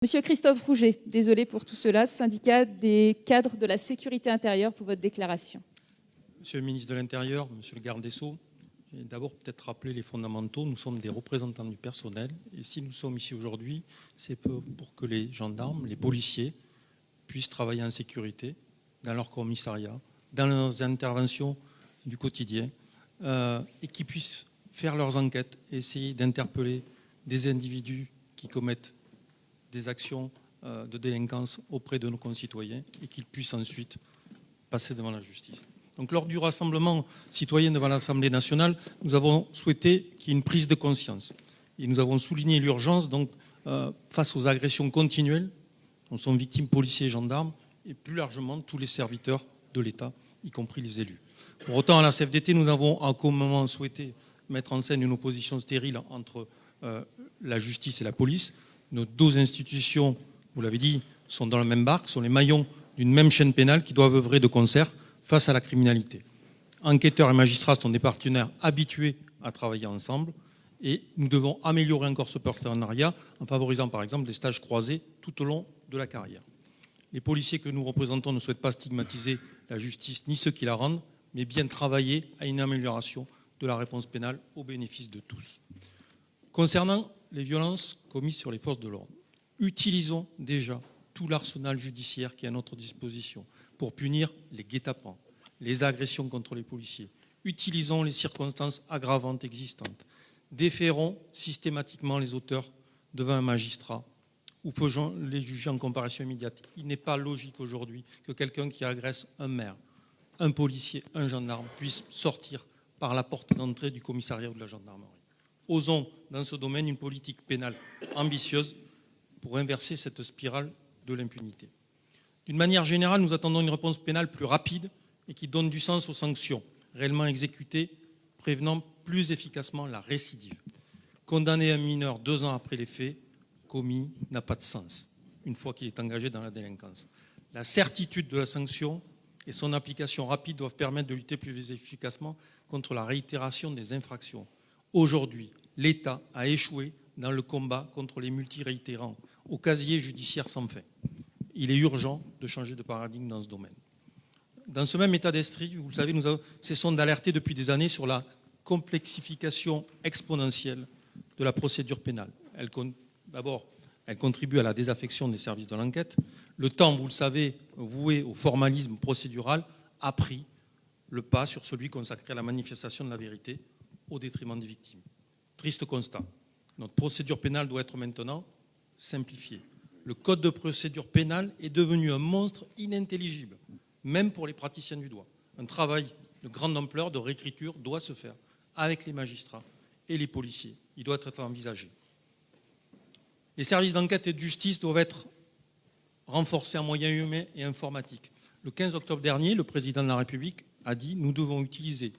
Monsieur Christophe Rouget, désolé pour tout cela, syndicat des cadres de la sécurité intérieure, pour votre déclaration. Monsieur le ministre de l'Intérieur, monsieur le garde des Sceaux, je vais d'abord peut-être rappeler les fondamentaux. Nous sommes des représentants du personnel et si nous sommes ici aujourd'hui, c'est pour que les gendarmes, les policiers puissent travailler en sécurité dans leur commissariat, dans leurs interventions du quotidien et qu'ils puissent faire leurs enquêtes, essayer d'interpeller des individus qui commettent des actions de délinquance auprès de nos concitoyens et qu'ils puissent ensuite passer devant la justice. Donc, lors du rassemblement citoyen devant l'Assemblée nationale, nous avons souhaité qu'il y ait une prise de conscience. Et nous avons souligné l'urgence face aux agressions continuelles dont sont victimes policiers et gendarmes et plus largement tous les serviteurs de l'État, y compris les élus. Pour autant, à la CFDT, nous avons à un moment souhaité mettre en scène une opposition stérile entre la justice et la police. Nos deux institutions, vous l'avez dit, sont dans la même barque, sont les maillons d'une même chaîne pénale qui doivent œuvrer de concert face à la criminalité. Enquêteurs et magistrats sont des partenaires habitués à travailler ensemble et nous devons améliorer encore ce partenariat en favorisant par exemple des stages croisés tout au long de la carrière. Les policiers que nous représentons ne souhaitent pas stigmatiser la justice ni ceux qui la rendent, mais bien travailler à une amélioration de la réponse pénale au bénéfice de tous. Concernant les violences commises sur les forces de l'ordre, utilisons déjà tout l'arsenal judiciaire qui est à notre disposition pour punir les guet-apens, les agressions contre les policiers. Utilisons les circonstances aggravantes existantes. Déférons systématiquement les auteurs devant un magistrat ou faisons les juger en comparution immédiate. Il n'est pas logique aujourd'hui que quelqu'un qui agresse un maire, un policier, un gendarme puisse sortir par la porte d'entrée du commissariat ou de la gendarmerie. Osons, dans ce domaine, une politique pénale ambitieuse pour inverser cette spirale de l'impunité. D'une manière générale, nous attendons une réponse pénale plus rapide et qui donne du sens aux sanctions réellement exécutées, prévenant plus efficacement la récidive. Condamner un mineur 2 ans après les faits commis n'a pas de sens, une fois qu'il est engagé dans la délinquance. La certitude de la sanction et son application rapide doivent permettre de lutter plus efficacement contre la réitération des infractions. Aujourd'hui, l'État a échoué dans le combat contre les multiréitérants, au casier judiciaire sans fin. Il est urgent de changer de paradigme dans ce domaine. Dans ce même état d'esprit, vous le savez, nous cessons d'alerter depuis des années sur la complexification exponentielle de la procédure pénale. D'abord, elle contribue à la désaffection des services de l'enquête. Le temps, vous le savez, voué au formalisme procédural, a pris le pas sur celui consacré à la manifestation de la vérité au détriment des victimes. Triste constat. Notre procédure pénale doit être maintenant simplifiée. Le code de procédure pénale est devenu un monstre inintelligible, même pour les praticiens du droit. Un travail de grande ampleur de réécriture doit se faire avec les magistrats et les policiers. Il doit être envisagé. Les services d'enquête et de justice doivent être renforcés en moyens humains et informatiques. Le 15 octobre dernier, le président de la République a dit « Nous devons utiliser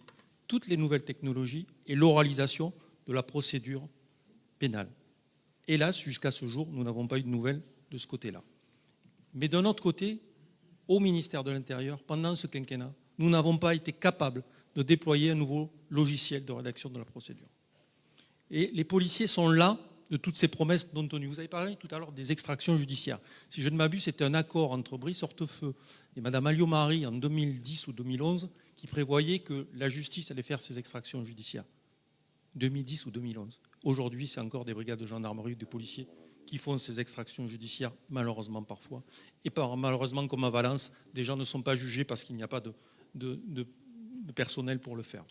toutes les nouvelles technologies et l'oralisation de la procédure pénale ». Hélas, jusqu'à ce jour, nous n'avons pas eu de nouvelles de ce côté-là. Mais d'un autre côté, au ministère de l'Intérieur, pendant ce quinquennat, nous n'avons pas été capables de déployer un nouveau logiciel de rédaction de la procédure. Et les policiers sont là de toutes ces promesses non tenues. Vous avez parlé tout à l'heure des extractions judiciaires. Si je ne m'abuse, c'était un accord entre Brice Hortefeux et Mme Alliot-Marie en 2010 ou 2011 qui prévoyait que la justice allait faire ces extractions judiciaires. 2010 ou 2011. Aujourd'hui, c'est encore des brigades de gendarmerie ou des policiers qui font ces extractions judiciaires, malheureusement parfois. Et malheureusement, comme à Valence, des gens ne sont pas jugés parce qu'il n'y a pas de personnel pour le faire.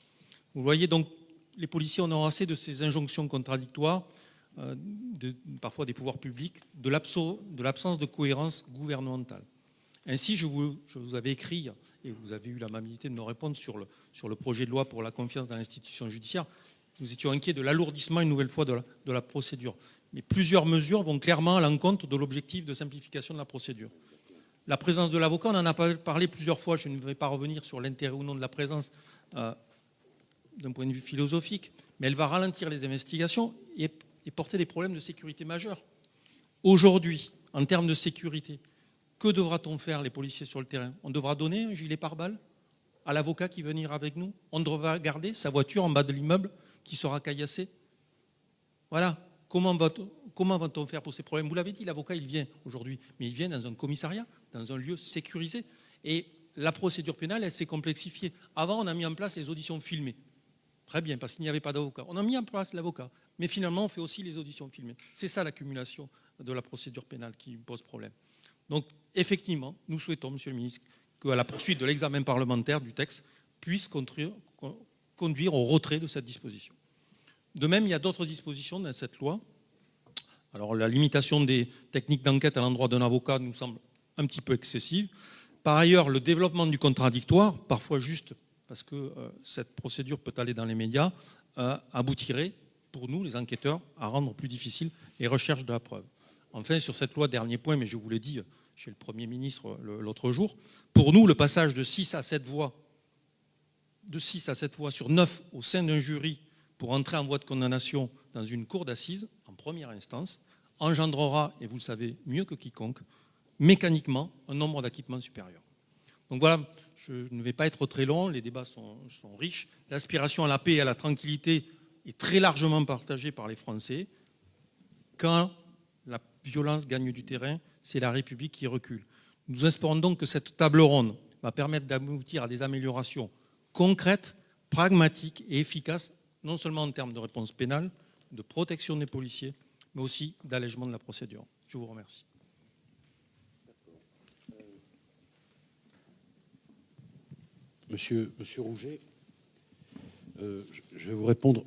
Vous voyez donc, les policiers en ont assez de ces injonctions contradictoires, parfois des pouvoirs publics, de l'absence de cohérence gouvernementale. Ainsi, je vous avais écrit, et vous avez eu l'amabilité de me répondre sur le projet de loi pour la confiance dans l'institution judiciaire. Nous étions inquiets de l'alourdissement une nouvelle fois de la procédure. Mais plusieurs mesures vont clairement à l'encontre de l'objectif de simplification de la procédure. La présence de l'avocat, on en a parlé plusieurs fois, je ne vais pas revenir sur l'intérêt ou non de la présence d'un point de vue philosophique, mais elle va ralentir les investigations et porter des problèmes de sécurité majeurs. Aujourd'hui, en termes de sécurité, que devra-t-on faire, les policiers sur le terrain? On devra donner un gilet pare-balles à l'avocat qui va venir avec nous? On devra garder sa voiture en bas de l'immeuble qui sera caillassée? Voilà. Comment comment va-t-on faire pour ces problèmes? Vous l'avez dit, l'avocat, il vient aujourd'hui, mais il vient dans un commissariat, dans un lieu sécurisé. Et la procédure pénale, elle s'est complexifiée. Avant, on a mis en place les auditions filmées. Très bien, parce qu'il n'y avait pas d'avocat. On a mis en place l'avocat. Mais finalement, on fait aussi les auditions filmées. C'est ça l'accumulation de la procédure pénale qui pose problème. Donc, effectivement, nous souhaitons, Monsieur le ministre, qu'à la poursuite de l'examen parlementaire du texte puisse conduire au retrait de cette disposition. De même, il y a d'autres dispositions dans cette loi. Alors, la limitation des techniques d'enquête à l'endroit d'un avocat nous semble un petit peu excessive. Par ailleurs, le développement du contradictoire, parfois juste parce que cette procédure peut aller dans les médias, aboutirait, pour nous, les enquêteurs, à rendre plus difficile les recherches de la preuve. Enfin, sur cette loi, dernier point, mais je vous l'ai dit chez le Premier ministre l'autre jour, pour nous, le passage de 6 à 7 voix sur 9 au sein d'un jury pour entrer en voie de condamnation dans une cour d'assises, en première instance, engendrera, et vous le savez mieux que quiconque, mécaniquement un nombre d'acquittements supérieur. Donc voilà, je ne vais pas être très long, les débats sont riches. L'aspiration à la paix et à la tranquillité est très largement partagée par les Français. Quand la violence gagne du terrain, c'est la République qui recule. Nous espérons donc que cette table ronde va permettre d'aboutir à des améliorations concrètes, pragmatiques et efficaces, non seulement en termes de réponse pénale, de protection des policiers, mais aussi d'allègement de la procédure. Je vous remercie. Monsieur Rouget, je vais vous répondre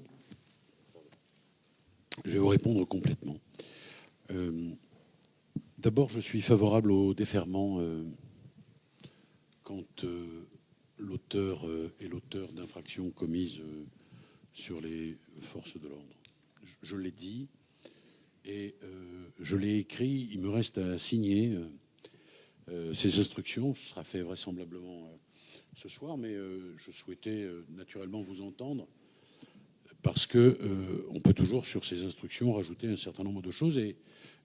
complètement. D'abord, je suis favorable au déferrement quand l'auteur est l'auteur d'infractions commises sur les forces de l'ordre. Je l'ai dit et je l'ai écrit. Il me reste à signer ces instructions. Ce sera fait vraisemblablement ce soir, mais je souhaitais naturellement vous entendre parce que on peut toujours sur ces instructions rajouter un certain nombre de choses et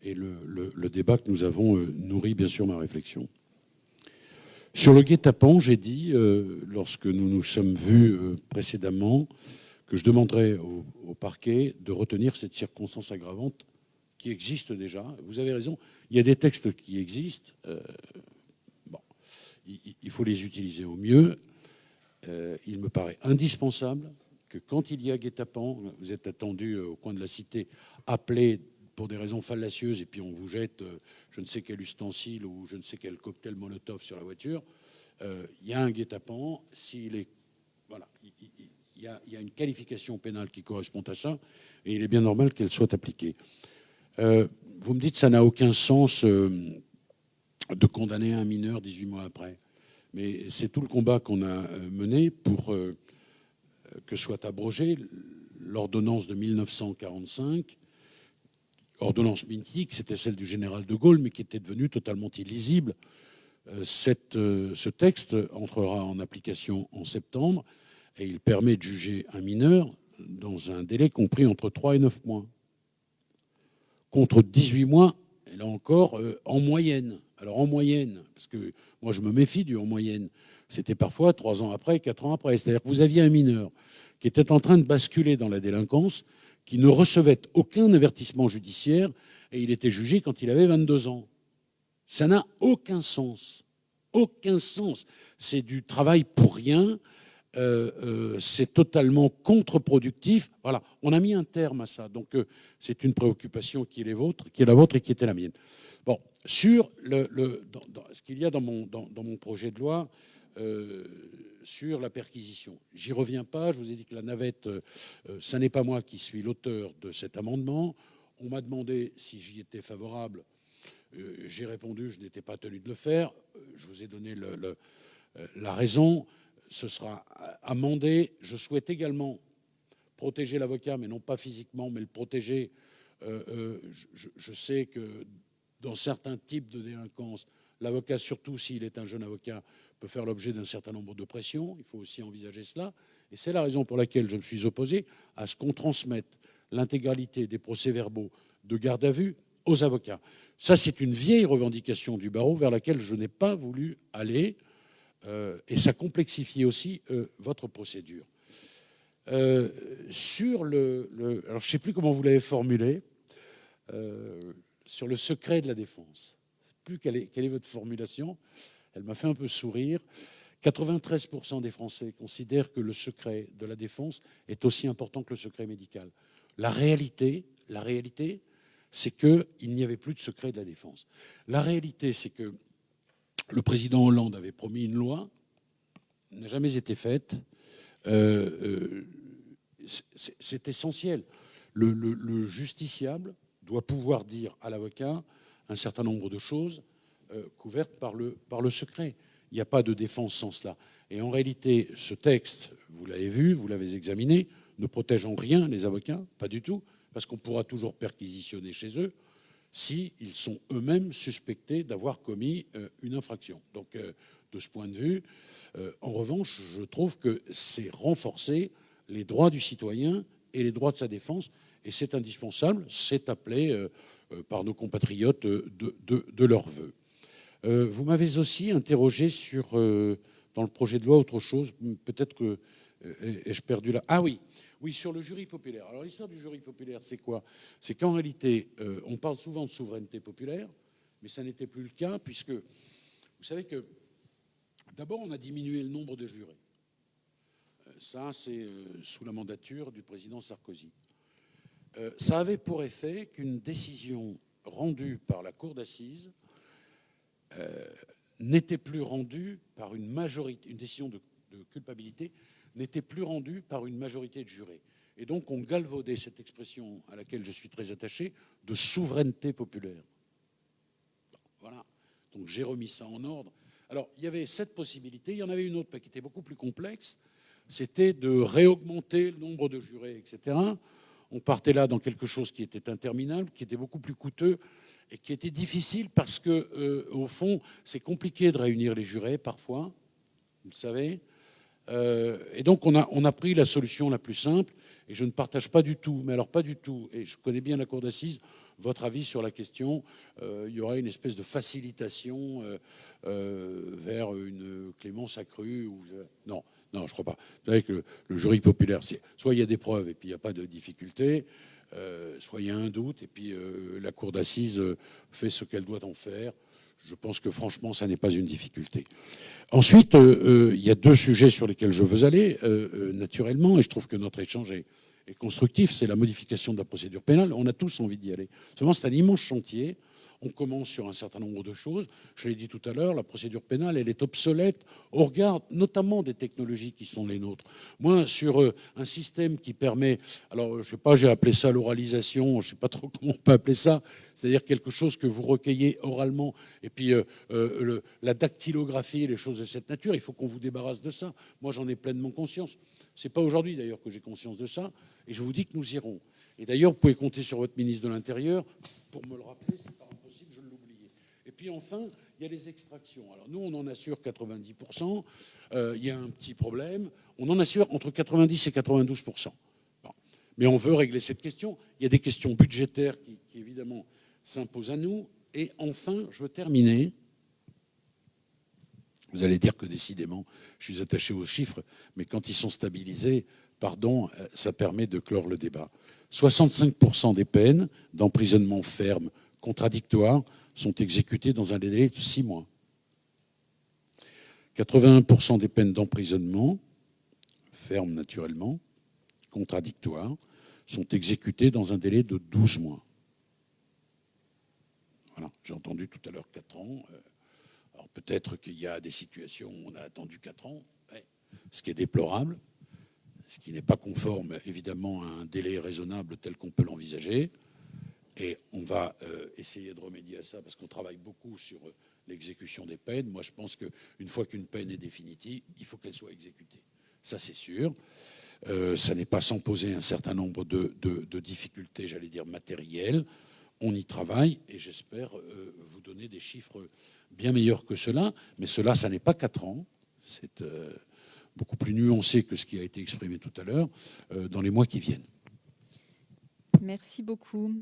le débat que nous avons nourrit bien sûr ma réflexion. Sur le guet-apens, j'ai dit lorsque nous nous sommes vus précédemment que je demanderais au parquet de retenir cette circonstance aggravante qui existe déjà. Vous avez raison, il y a des textes qui existent. Il faut les utiliser au mieux. Il me paraît indispensable que quand il y a guet-apens, vous êtes attendu au coin de la cité, appelé pour des raisons fallacieuses, et puis on vous jette je ne sais quel ustensile ou je ne sais quel cocktail Molotov sur la voiture. Il y a un guet-apens. S'il est, voilà, il y a une qualification pénale qui correspond à ça, et il est bien normal qu'elle soit appliquée. Vous me dites que ça n'a aucun sens de condamner un mineur 18 mois après. Mais c'est tout le combat qu'on a mené pour que soit abrogée l'ordonnance de 1945, ordonnance mythique, c'était celle du général de Gaulle, mais qui était devenue totalement illisible. Ce texte entrera en application en septembre et il permet de juger un mineur dans un délai compris entre 3 et 9 mois. Contre 18 mois, et là encore, en moyenne. Alors en moyenne, parce que moi je me méfie du en moyenne, c'était parfois 3 ans après, 4 ans après. C'est-à-dire que vous aviez un mineur qui était en train de basculer dans la délinquance, qui ne recevait aucun avertissement judiciaire et il était jugé quand il avait 22 ans. Ça n'a aucun sens. Aucun sens. C'est du travail pour rien. C'est totalement contre-productif. Voilà, on a mis un terme à ça. Donc c'est une préoccupation qui est la vôtre et qui était la mienne. Bon, sur ce qu'il y a dans mon projet de loi sur la perquisition, j'y reviens pas. Je vous ai dit que la navette, ça n'est pas moi qui suis l'auteur de cet amendement. On m'a demandé si j'y étais favorable. J'ai répondu, je n'étais pas tenu de le faire. Je vous ai donné la raison. Ce sera amendé. Je souhaite également protéger l'avocat, mais non pas physiquement, mais le protéger. Je sais que dans certains types de délinquance, l'avocat, surtout s'il est un jeune avocat, peut faire l'objet d'un certain nombre de pressions. Il faut aussi envisager cela. Et c'est la raison pour laquelle je me suis opposé à ce qu'on transmette l'intégralité des procès-verbaux de garde à vue aux avocats. Ça, c'est une vieille revendication du barreau vers laquelle je n'ai pas voulu aller. Et ça complexifie aussi votre procédure. Alors, je ne sais plus comment vous l'avez formulé. sur le secret de la défense. Plus quelle est votre formulation. Elle m'a fait un peu sourire. 93% des Français considèrent que le secret de la défense est aussi important que le secret médical. La réalité, c'est qu'il n'y avait plus de secret de la défense. La réalité, c'est que le président Hollande avait promis une loi, n'a jamais été faite. C'est essentiel. Le justiciable doit pouvoir dire à l'avocat un certain nombre de choses couvertes par le secret. Il n'y a pas de défense sans cela. Et en réalité, ce texte, vous l'avez vu, vous l'avez examiné, ne protège en rien les avocats, pas du tout, parce qu'on pourra toujours perquisitionner chez eux s'ils sont eux-mêmes suspectés d'avoir commis une infraction. Donc, de ce point de vue, en revanche, je trouve que c'est renforcer les droits du citoyen et les droits de sa défense, et c'est indispensable, c'est appelé par nos compatriotes de leur vœu. Vous m'avez aussi interrogé sur, dans le projet de loi, autre chose, peut-être que ai-je perdu là. Ah oui, sur le jury populaire. Alors l'histoire du jury populaire, c'est quoi? C'est qu'en réalité, on parle souvent de souveraineté populaire, mais ça n'était plus le cas, puisque vous savez que d'abord, on a diminué le nombre de jurés. Ça, c'est sous la mandature du président Sarkozy. Ça avait pour effet qu'une décision rendue par la cour d'assises n'était plus rendue par une majorité, une décision de culpabilité n'était plus rendue par une majorité de jurés. Et donc on galvaudait cette expression à laquelle je suis très attaché de souveraineté populaire. Voilà. Donc j'ai remis ça en ordre. Alors il y avait cette possibilité, il y en avait une autre qui était beaucoup plus complexe, c'était de réaugmenter le nombre de jurés, etc. On partait là dans quelque chose qui était interminable, qui était beaucoup plus coûteux et qui était difficile parce que, au fond, c'est compliqué de réunir les jurés parfois, vous le savez. Et donc on a pris la solution la plus simple, et je ne partage pas du tout, mais alors pas du tout, et je connais bien la cour d'assises, votre avis sur la question. Il y aurait une espèce de facilitation vers une clémence accrue. Non, je ne crois pas. Vous savez que le jury populaire, soit il y a des preuves et puis il n'y a pas de difficulté, soit il y a un doute et puis la cour d'assises fait ce qu'elle doit en faire. Je pense que franchement, ça n'est pas une difficulté. Ensuite, il y a deux sujets sur lesquels je veux aller, naturellement, et je trouve que notre échange est constructif. C'est la modification de la procédure pénale. On a tous envie d'y aller. Seulement, c'est un immense chantier. On commence sur un certain nombre de choses. Je l'ai dit tout à l'heure, la procédure pénale, elle est obsolète au regard notamment des technologies qui sont les nôtres. Moi, sur un système qui permet, alors je sais pas, j'ai appelé ça l'oralisation, je sais pas trop comment on peut appeler ça, c'est-à-dire quelque chose que vous recueillez oralement, et puis la dactylographie, les choses de cette nature, il faut qu'on vous débarrasse de ça. Moi, j'en ai pleinement conscience. C'est pas aujourd'hui d'ailleurs que j'ai conscience de ça, et je vous dis que nous irons. Et d'ailleurs, vous pouvez compter sur votre ministre de l'Intérieur pour me le rappeler, c'est pas impossible, je l'oubliais. Et puis enfin, il y a les extractions. Alors nous, on en assure 90%. Il y a un petit problème. On en assure entre 90 et 92%. Bon. Mais on veut régler cette question. Il y a des questions budgétaires qui évidemment s'imposent à nous. Et enfin, je veux terminer. Vous allez dire que décidément, je suis attaché aux chiffres, mais quand ils sont stabilisés, pardon, ça permet de clore le débat. 65% des peines d'emprisonnement ferme contradictoire sont exécutées dans un délai de 6 mois. 81% des peines d'emprisonnement ferme naturellement, contradictoire, sont exécutées dans un délai de 12 mois. Voilà, j'ai entendu tout à l'heure 4 ans. Alors peut-être qu'il y a des situations où on a attendu 4 ans, ce qui est déplorable, ce qui n'est pas conforme évidemment à un délai raisonnable tel qu'on peut l'envisager. Et on va essayer de remédier à ça parce qu'on travaille beaucoup sur l'exécution des peines. Moi, je pense qu'une fois qu'une peine est définitive, il faut qu'elle soit exécutée. Ça, c'est sûr. Ça n'est pas sans poser un certain nombre de difficultés, j'allais dire matérielles. On y travaille et j'espère vous donner des chiffres bien meilleurs que cela. Mais cela, ça n'est pas 4 ans. C'est beaucoup plus nuancé que ce qui a été exprimé tout à l'heure dans les mois qui viennent. Merci beaucoup.